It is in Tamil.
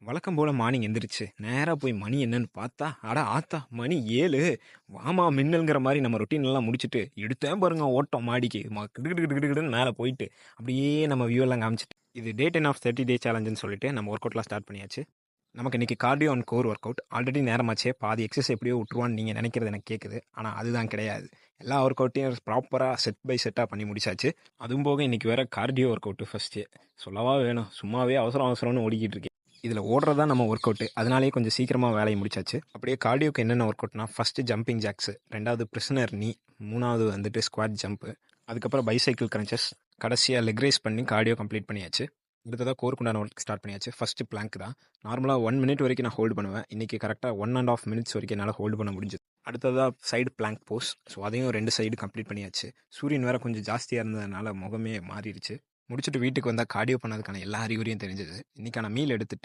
வழக்கம் போல மார்னிங் எந்திரிச்சு, நேரா போய் மணி என்னன்னு பார்த்தா, அட ஆத்தா! மணி 7 வாமா மின்னல்ங்கிற மாரி நம்ம ரொட்டீன்லாம் முடிச்சுட்டு, எடுத்தேன் பாருங்க ஓட்டம் மாடிக்கு. கிடு கிடு கிடு கிடுன்னு மேல போயிட்டு, அப்படியே நம்ம வியூ எல்லாம் காமிச்சுட்டு, இது டே 10 ஆஃப் 30 டே சேலஞ்சுன்னு சொல்லிட்டு நம்ம ஒர்க் அவுட்லாம் ஸ்டார்ட் பண்ணியாச்சு. நமக்கு இன்னைக்கு cardio and core workout. Already நேரமாச்சே, பாதி எக்ஸர்சைஸ் எப்படியோ விட்டுருவான்னு நீங்க நினைக்கிறது எனக்கு கேட்குது. ஆனா அதுதான் கிடையாது. எல்லா ஒர்க் அவுட்டையும் ப்ராப்பரா செட் பை செட்டா பண்ணி முடிச்சாச்சு. அதுவும் போக இன்னைக்கு வேற கார்டியோ ஒர்க் அவுட் ஃபர்ஸ்ட்டு. சொல்லவா வேணும்? சும்மாவே அவசரம் அவசரம்னு ஓடிக்கிட்டு இருக்கேன். இதில் ஓடுறது தான் நம்ம ஒர்க் அவுட்டு. அதனாலேயே கொஞ்சம் சீக்கிரமாக வேலையை முடிச்சாச்சு. அப்படியே கார்டியோக்கு என்னென்ன ஒர்க் அவுட்னா, ஃபஸ்ட்டு ஜம்பிங் ஜாக்ஸு, 2வது பிரிசனர் நீ, 3வது வந்துட்டு ஸ்குவாட் ஜம்ப்பு, அதுக்கப்புறம் பைசைக்கிள் கிரன்ச்சஸ், கடைசியாக லெக் ரைஸ் பண்ணி கார்டியோ கம்ப்ளீட் பண்ணியாச்சு. அடுத்ததாக கோருக்குண்டான ஒர்க் ஸ்டார்ட் பண்ணியாச்சு. ஃபஸ்ட்டு பிளாங்க் தான். நார்மலாக 1 மினிட் வரைக்கும் நான் ஹோல்டு பண்ணுவேன். இன்றைக்கி கரெக்டாக 1.5 மினிட்ஸ் வரைக்கும் என்னால் ஹோல்டு பண்ண முடிஞ்சது. அடுத்ததாக சைடு பிளாங்க் போஸ். ஸோ அதையும் 2 சைடு கம்ப்ளீட் பண்ணியாச்சு. சூரியன் வேறு கொஞ்சம் ஜாஸ்தியாக இருந்ததுனால முகமே மாறிடுச்சு. முடிச்சுட்டு வீட்டுக்கு வந்தால் கார்டியோ பண்ணதுக்கான எல்லா அறிகுறியும் தெரிஞ்சது. இன்றைக்கான மீல் எடுத்துட்டு